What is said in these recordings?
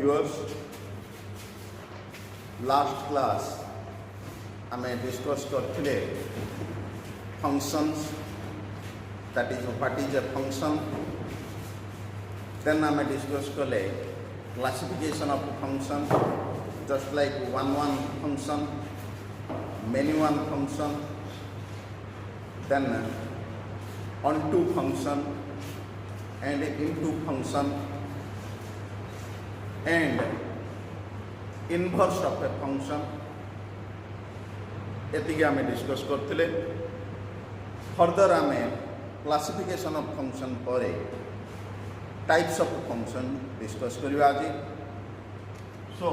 viewers, last class आमे discuss करथिले functions, that is what is a function. Then आमे discuss कले classification of function, just like one function, many one function, then onto function and into function and inverse of a function. एतिके आमे discuss करथिले. Further आमे classification of function परे types of function discuss करिवा आज. सो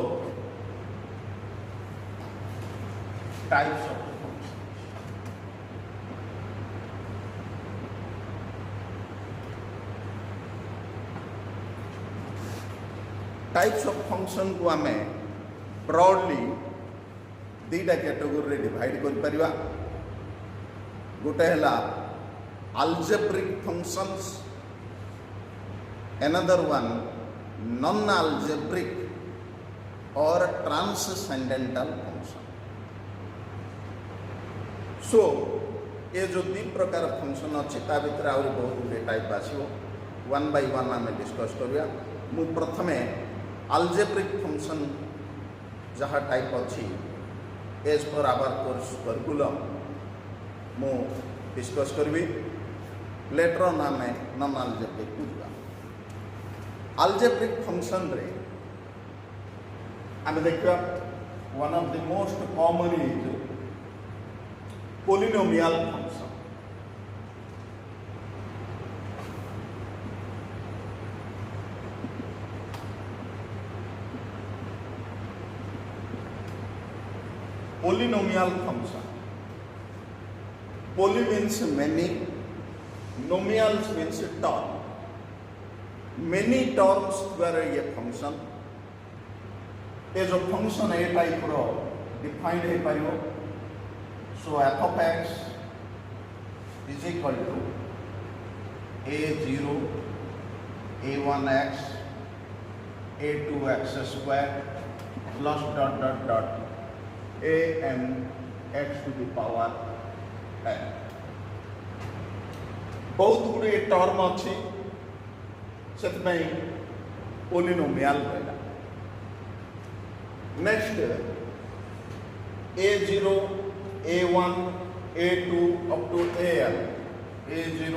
types of function. Types of function को आमे broadly दीटा category divide कर परिवा. गोटे हला algebraic functions, another one non algebraic or transcendental function. So ये जो तीन प्रकार फंक्शन अच्छी ता भीतर आउरी बहुत गुटे टाइप आसीबो. वन बाय वन आमे डिस्कस करिया. मु प्रथमे algebraic function जहा टाइप अच्छी as per our course curriculum मु डिस्कस करबी. लेटर ऑन आमे नॉन अलजेब्रिक बुझा. अलजेब्रिक फंक्शन रे आमे देखिबा one of the most common is polynomial function. Polynomial function. Poly means many, nomials means term. Many terms द्वारा ये function. ये जो function है टाइप रो defined है पायो. So f of x is equal to a0, a1x, a2x square plus dot dot dot a n x to the power n. बहुत गुड़े term अच्छी से पोलिनोमियल रहा. Next a0, a1, a2 up to an. a0,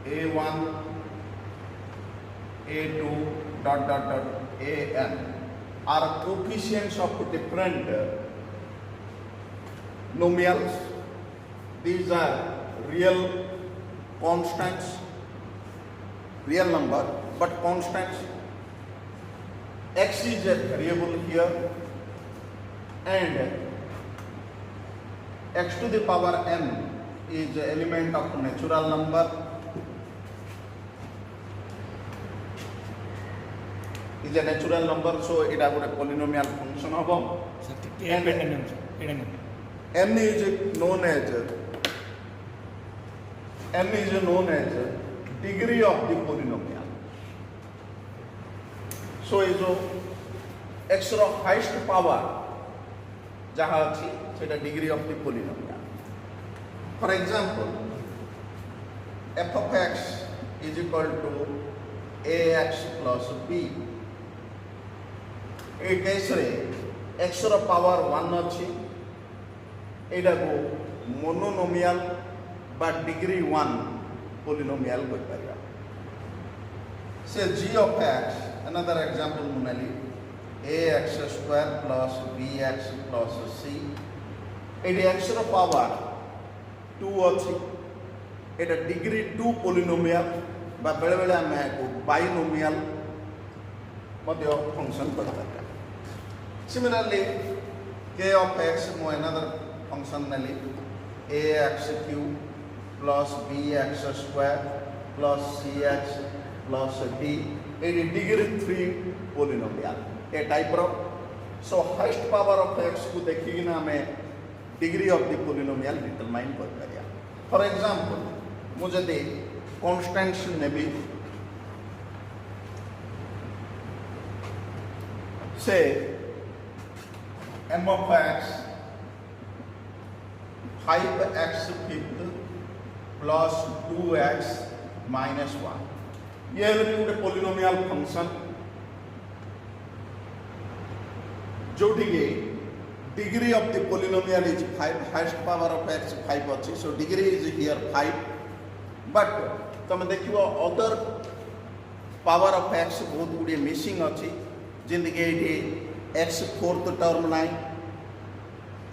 a1, a2 dot dot dot an are coefficients of different nomials. These are real constants, real number but constants. X is a variable here and x to the power n is an element of natural number. Is a natural number, so it is a polynomial function hobo. n is known as degree of the polynomial. So is x रो highest power जहाँ अच्छी सेटा degree of the polynomial. For example, f of x is equal to ax plus b. A case रे x रो power 1 अच्छी एटा को monomial बा degree 1 polynomial कर परिया. से g of x, another example Munali ax square plus bx plus c. Etah x रो power 2 अच्छी एटा degree 2 polynomial बा बेले बेले हम को बाइनोमियल मध्य फंक्शन कर परिया. Similarly, k of x mo another function nali ax cube plus bx square plus cx plus d. It is degree 3 polynomial. A type of. So highest power of x को देखिए ना हमें degree of the polynomial determine कर करिया. For example, मुझे दे constants ने भी say m of x 5x fifth plus 2x minus 1 ये गोटे पोलिनोमियल फंक्शन जोटी के degree of the polynomial is 5 highest power of x 5 अच्छी so degree is here 5 but तुम देखियो अदर पावर ऑफ x बहुत गुड़े मिसिंग अच्छी जिंदगी ये x फोर्थ टर्म नाई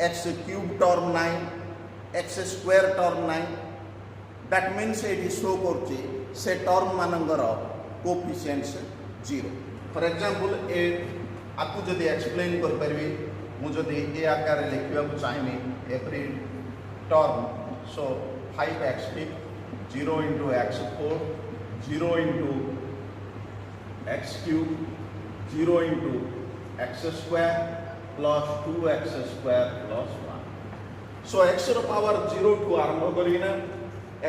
x क्यूब टर्म नाई x स्क्वायर टर्म नाई दैट मीन्स ये शो कर से टर्म मानकर कोफिशिएंट्स 0 फॉर एग्जांपल ए आपको जदि एक्सप्लेन कर पारि मुझे ए आकार लिखा चाहिए every term so 5x fifth 0 into x fourth 0 into x cube 0 into x square plus 2x square plus 1 so x रो पावर 0 टू आरंभ करिना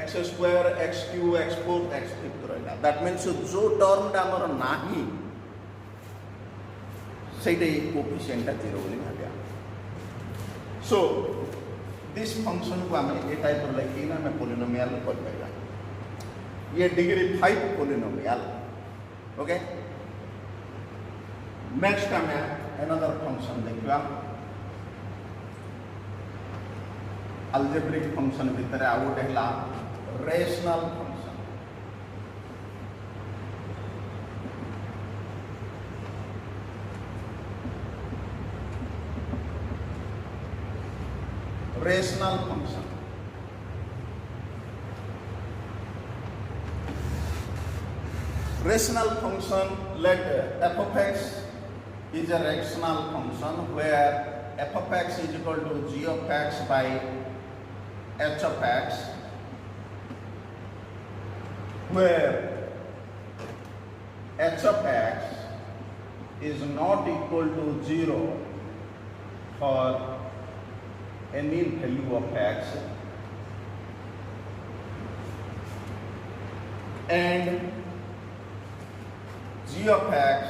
x square x cube x fourth x fifth रहला दैट मीन्स जो term टा हमर नाही सेटा कोफिशिएंट टा 0 बोली भाबिया सो दिस फंक्शन को हमें ए टाइप रो लिखिना हमें पोलिनोमियल कर पाइबा ये डिग्री 5 पोलिनोमियल ओके नेक्स्ट हमें अनदर फंक्शन देखिबा अलजेब्रिक फंक्शन भीतर आ गोटे हला rational function rational function rational function let f of x is a rational function where f of x is equal to g of x by h of x where h of x is not equal to 0 for any value of x and g of x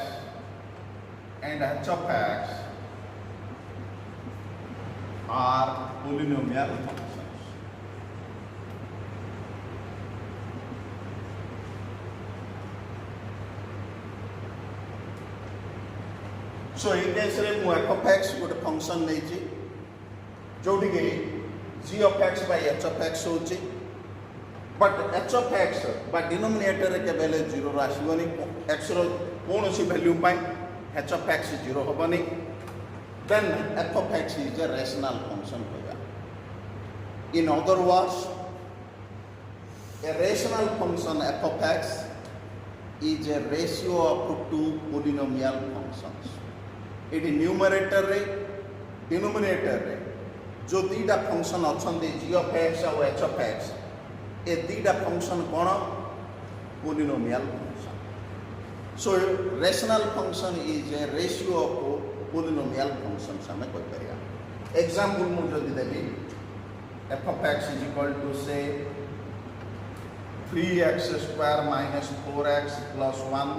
and h of x are polynomial functions. So in case रे मु f of x गोटे function नहीं जोटी के g of x by h of x होची but h of x बा denominator के value 0 आसीबनी x रो कोनोसी वैल्यू पाई h of x 0 होबनी then f of x is a rational function होगा in other words a rational function f of x is a ratio of two polynomial functions it numerator रे denominator रे जो दीटा function अच्छे g of x और h of x ए दीटा function कौन polynomial function so rational function is a ratio of polynomial functions हमें कोई करिया एग्जांपल मु जदी देबी f of x is equal to say 3x square minus 4x plus 1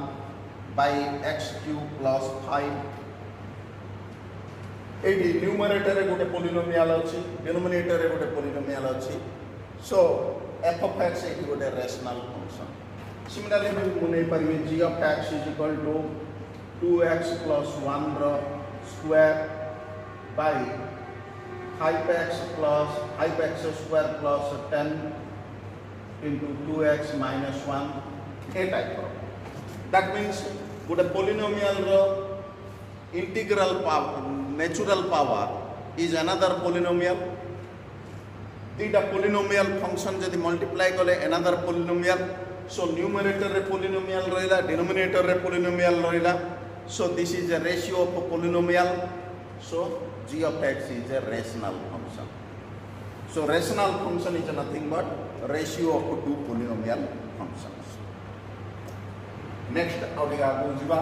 by x cube plus 5 eighty numerator रे गोटे polynomial अछि denominator रे गोटे पोलिनोमियल अछि सो f of x एटी गोटे रेशनल फंक्शन सिमिलरली मु नै परिबे g of x is equal to 2x plus 1 रो square by 5x square plus 10 into 2x minus 1 ए टाइप रो दैट मीन्स गोटे पोलिनोमियल रो integral power natural power is another polynomial dita polynomial function jodi multiply kale another polynomial so numerator re polynomial rahila denominator re polynomial rahila so this is a ratio of a polynomial so g of x is a rational function so rational function is nothing but ratio of two polynomial functions next audiga bujiba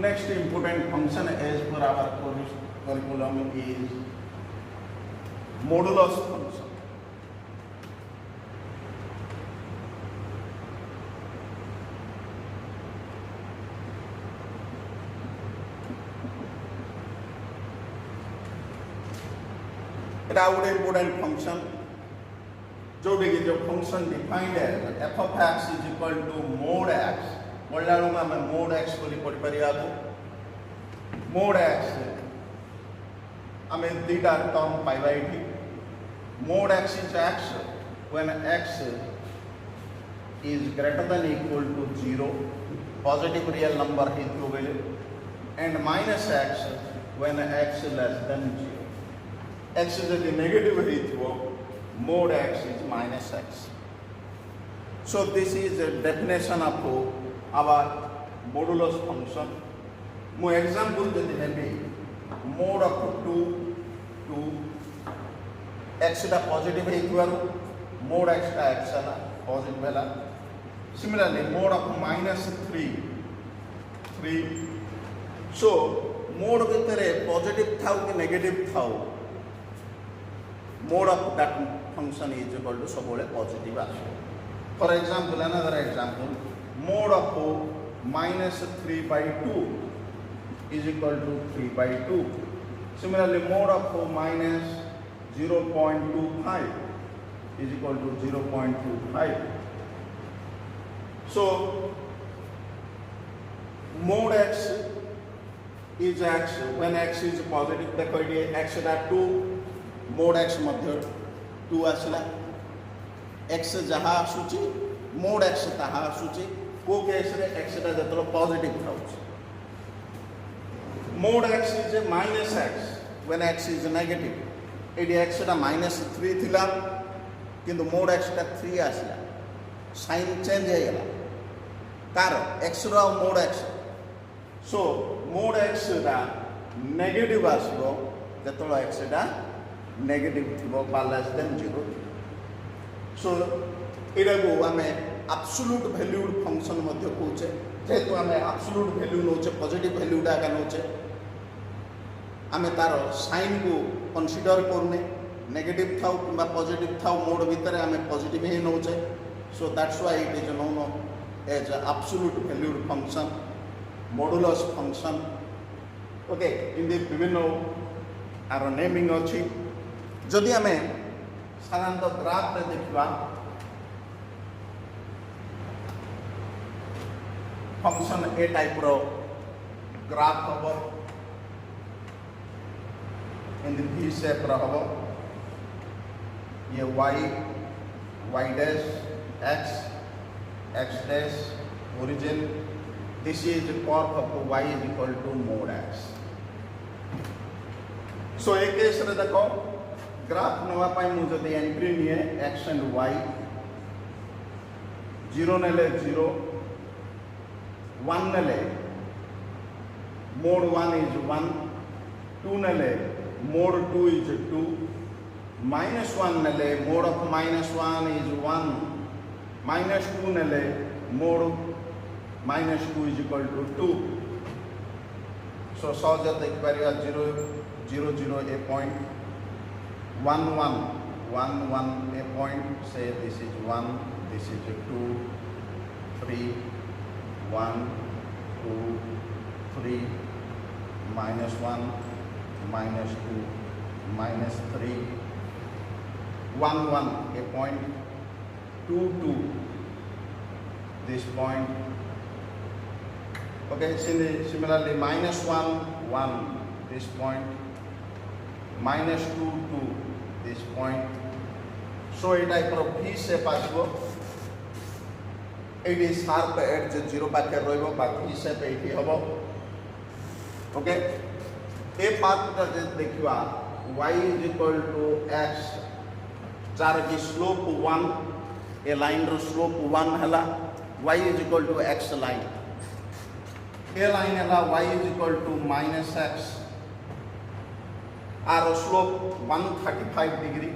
next important function as per our curriculum is modulus function. এটা ଗୋଟେ important function Jote कि जो function defined as f of x is equal to mod x बोलला बेलू आम mod x बोली पढ़ी परिया mod x आम दुईटा टर्म पाइबा ये mod x is x when x is greater than equal to 0 positive real number हेतु बेले and minus x when x less than 0 x is the negative हेतु mod x is minus x. So this is a definition of our modulus function. Mo example जदि नेबी mod of 2 to x टा positive हेतुआरु mod x टा x है positive है. Similarly mod of minus 3. So mod भितरे positive थाउ कि negative थाउ mod of that function is equal to सबोले positive आसो. For example, another example, mod of minus 3 by 2 is equal to 3 by 2. Similarly, mod of minus 0.25 is equal to 0.25. So, mod x is x when x is positive. देखो ये x that 2 mod x मध्य 2 आसला x जहाँ आसुची mod x तहाँ आसुची को case रे x टा जतलो पॉजिटिव थाउची mod x is minus x when x is negative एडी x टा minus 3 थिला किंतु mod x टा 3 आसला साइन चेंज हे गला कार x रो mod x सो mod x टा नेगेटिव आसबो जतलो x टा negative थिबो less than 0. So एटा को आमे absolute valued function मध्य कोचे जेतु आमे absolute value नोचे positive value टा का नोचे आमे तारो साइन को कंसीडर करने नेगेटिव थाउ किंबा पॉजिटिव थाउ मोड भीतर आमे पॉजिटिव ही नोचे. So that's why it is known as a absolute valued function modulus function. Okay, in the विभिन्न आरो नेमिंग अछि जदि आमे साधारणतः ग्राफ रे देखिबा फंक्शन ए टाइप रो ग्राफ हबो इन द V शेप रो हबो ये y dash x dash origin this is the curve of y is equal to mod x. So एक केस रे देखो ग्राफ नवा पाई मु जदि एंट्री निये x and y 0 नेले 0 1 नेले mod 1 is 1 2 नेले mod 2 is 2 minus 1 नेले mod of minus 1 is 1 minus 2 नेले mod minus 2 is equal to 2. So सहज देख परिया 0 0 0 a point 1 1 1 1 a point say this is 1 this is 2 3 1 2 3 minus 1 minus 2 minus 3 1 1 a point 2 2 this point. Okay, similarly minus 1 1 this point minus 2 2 this point. So a type of V shape आसबो एडी sharp edge 0 पाखे रहइबो बाकी shape एठी हबो. Okay a path ता देखिबा y is equal to x जार की स्लोप 1 ए लाइन रो स्लोप 1 हला y is equal to x line ए लाइन हला y is equal to minus x आर स्लोप 135 डिग्री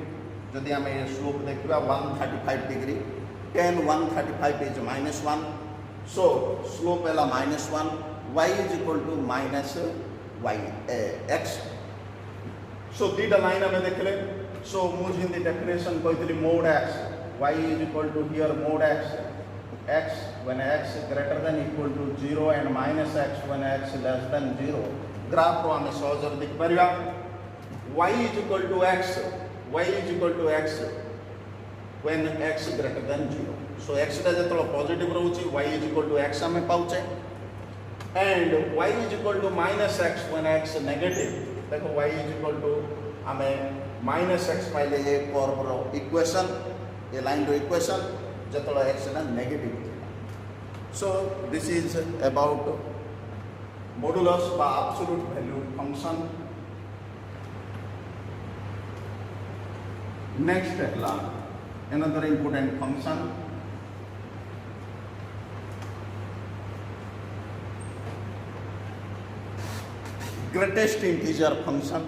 जदि आमे स्लोप देखिबा 135 degree tan 135 is minus 1 so slope है minus 1 y is equal to minus y x. So दीटा line हमें देख ले So मुझे definition कहती mod x, y is equal to here mod x, x when x greater than equal to 0 and minus x when x less than 0. Graph रो हमें सहजर देख परिया y is equal to x, y is equal to x when x greater than 0. So x टा जतलो positive रहउची y is equal to x हमें पाउचे and y is equal to minus x when x negative. देखो y is equal to हमें minus x पाइले ये curve रो equation ये line रो equation जतलो x ना negative. So this is about modulus by absolute value function. Next another important function, greatest integer function.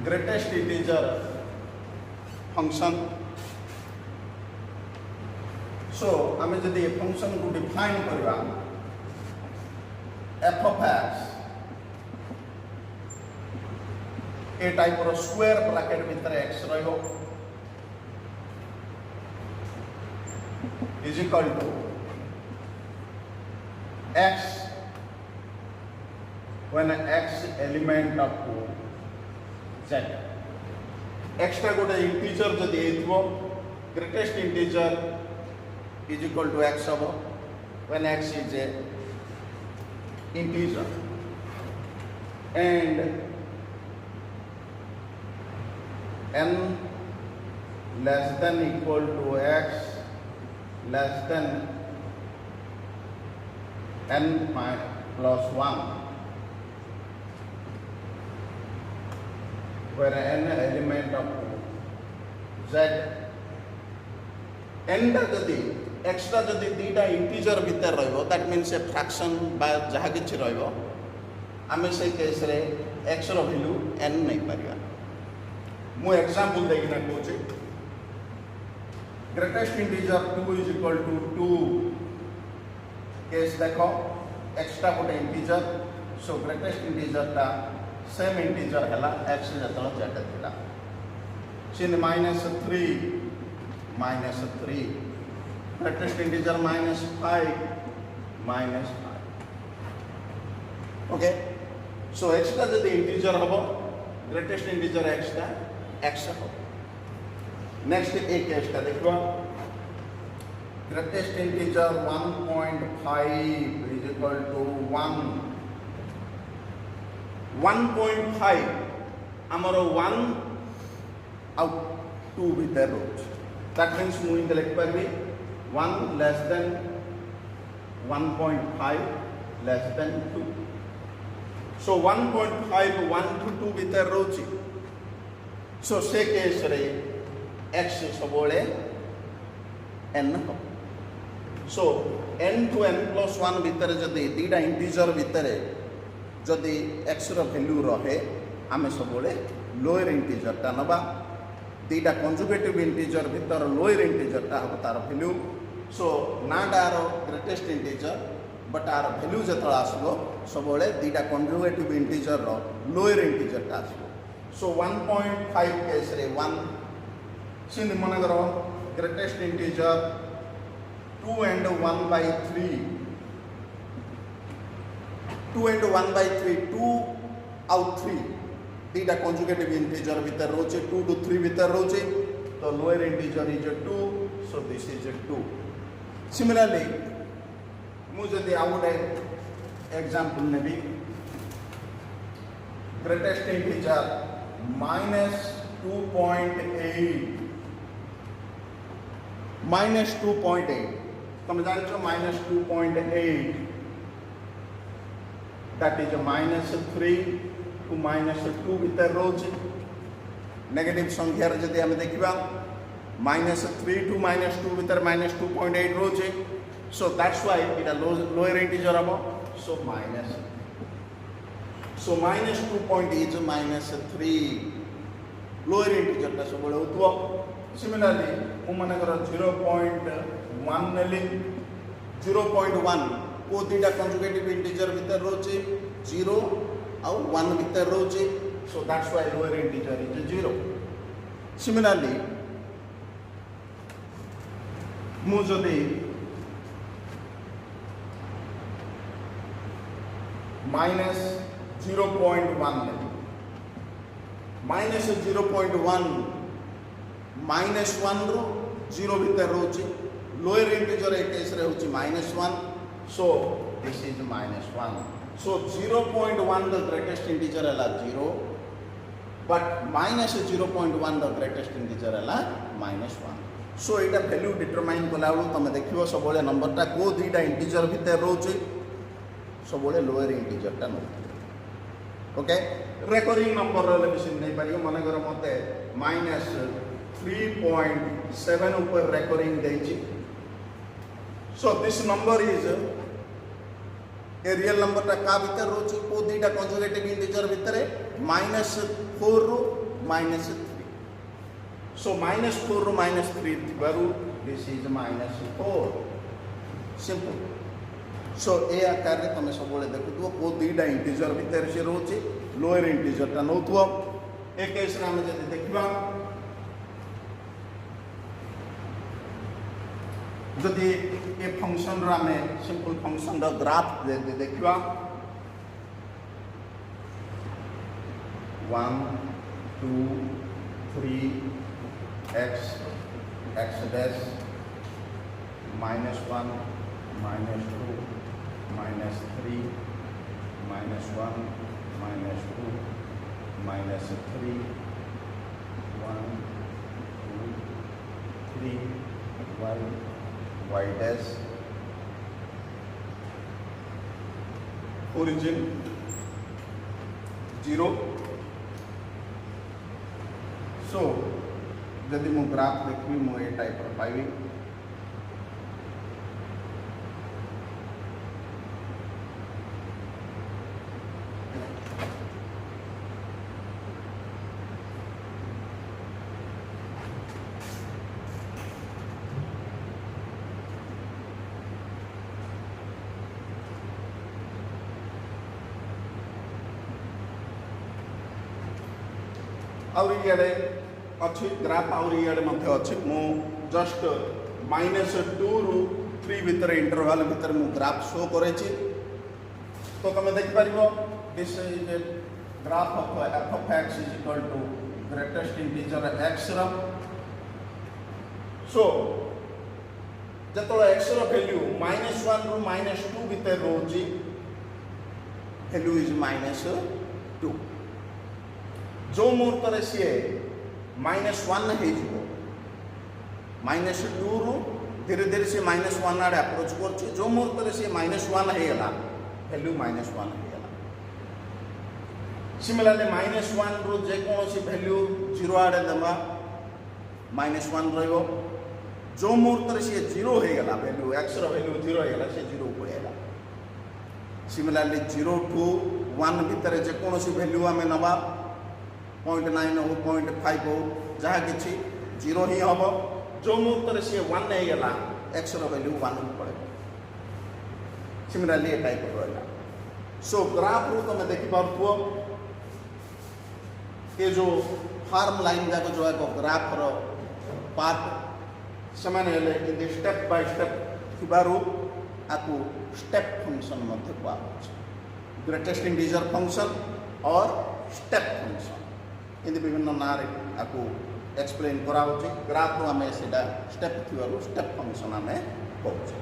Greatest integer function. So आमे जदि ये function को define करबा f of x ए type रो square bracket भीतर x रहयो is equal to x when x element of z. x टा गोटे इंटीजर जदि एथिबो greatest integer is equal to x of when x is a integer and n less than equal to x less than n plus 1 where n element of z n टा जदि extra जदि दीटा integer भीतर रहिबो that means a fraction बा जहा किछि रहिबो आमे से केस रे x रो वैल्यू n नै परिया. मु एग्जांपल देखिना कहूची greatest integer 2 is equal to 2 case देखो एक्स्ट्रा गोटे इंटीजर सो ग्रेटेस्ट इंटीजर ता सेम इंटीजर हला x जतलो z थिला sin -3 greatest integer -5 okay. So x टा जदि इंटीजर हबो ग्रेटेस्ट इंटीजर x टा x हबो. नेक्स्ट एक केस टा देखबो greatest integer 1.5 is equal to 1.5 हमरो 1 out 2 भीतर रोज दैट मीन्स मु इन लिख परबी 1 less than 1.5 less than 2. So 1.5 1 to 2 भीतर रोची. So से केस रे x सबोले n हो. So n to n plus 1 भीतर जदि दीटा इंटीजर भीतर जदि x रो वैल्यू रहे आमे सबोले लोअर इंटीजर टा नबा. दीटा कंजुगेटिव इंटीजर भीतर लोअर इंटीजर टा हो तार वैल्यू. सो नाट आर ग्रेटेस्ट इंटीजर बट आर वैल्यू जतल आसबो सबोले दीटा कंजुगेटिव इंटीजर रो लोअर इंटीजर टा आसबो. सो 1.5 केस रे 1 सिन मन करो greatest integer 2 and 1/3 2 and 1/3 2 out 3 दीटा कंजुगेटिव इंटीजर भीतर रोचे 2 to 3 भीतर रोचे तो lower integer is 2 so this is 2. Similarly मु जदि आ गोटे एग्जांपल नेबी ग्रेटेस्ट इंटीजर -2.8 तुम जानछो -2.8 दैट इज -3 to -2 भीतर रोचे. नेगेटिव संख्या रे जदि हम देखिबा -3 to -2 भीतर -2.8 रोचे. So that's why it a lower integer abo. So minus. So minus 2 point is minus 3. Lower integer ta so bole utwa. Similarly, umanakara 0.1 neli 0.1 को दीटा conjugative integer भीतर रोचे 0 और 1 भीतर रोचे. So that's why lower integer is 0. Similarly, ମୁଁ ଯଦି minus 0.1 ନେବି minus 0.1 minus 1 रो 0 भीतर रोचे lower integer ए केस रे होची minus 1. So this is minus 1. So 0.1 the greatest integer है 0, but minus 0.1 the greatest integer है minus 1. So इटा value determine कला बेलू तमे देखिबो सबले नंबर टा को दीटा इंटीजर भीतर रोचे सबले लोअर इंटीजर टा नो. ओके रेकरिंग नंबर रे बेसी नै पारियो माने कर मते minus 3.7 ऊपर रेकरिंग देछि. So this number is a real number टा का भीतर रोचे को दीटा conjugative integer भीतर minus 4 row minus 3. So minus 4 row minus 3 थिबारु this is minus 4. Simple. So ए आकार रे तमे सबले देखुथो को दीटा इंटीजर भीतर से रोचे लोअर इंटीजर टा नोथुवा. ए केस रे हम जदि देखबा जदि ए फंक्शन रा में सिंपल फंक्शन दा ग्राफ देखबा 1 2 3 x x dash minus 1 minus 2 minus 3 minus 1 minus 2 minus 3 1 2 3 y dash origin 0. So जदि मु ग्राफ देखबी मु ए टाइप र पाइबी और इयाडे अच्छी ग्राफ और इयाडे मध्य अच्छी मु जस्ट -2 रु 3 भीतर इंटरवल भीतर मु ग्राफ शो करे छी. तो तुम देख पारिबो this is a graph of f of x is equal to greatest integer x रा. सो जतो x रा वैल्यू -1 रु -2 भीतर रोची वैल्यू इज -2. जो मुहूर्त रे सी -1 हे जिवो -2 रु धीरे धीरे से -1 आड़े अप्रोच करछि. जो मुहूर्त रे सी -1 हे गला वैल्यू -1 हे गला. सिमिलरली -1 रु जे कोनोसी वैल्यू 0 आड़े दमा -1 रहइबो. जो मुहूर्त रे सी 0 हे गला वैल्यू x रो वैल्यू 0 हे गला से 0 ऊपर हेला. सिमिलरली 0 टू 1 भीतर जे कोनोसी वैल्यू हमें नबा 0.9 हो 0.5 हो जहाँ किसी 0 ही हम. जो मुहूर्त से 1 नहीं गला x रो वैल्यू 1 पड़े. सिमिलरली ए टाइप रहा. सो ग्राफ रू तुम देखि पारथुओ ये जो फार्म लाइन जाक जो एक ग्राफ रो पार्ट समान हेले इन स्टेप बाय स्टेप थिबारु आकु स्टेप फंक्शन मध्ये को ग्रेटेस्ट इंटीजर फंक्शन और स्टेप फंक्शन इन विभिन्न नारे आपको एक्सप्लेन करा होची. ग्राफ रो हमें सेटा स्टेप थिवारो स्टेप फंक्शन हमें कहउची.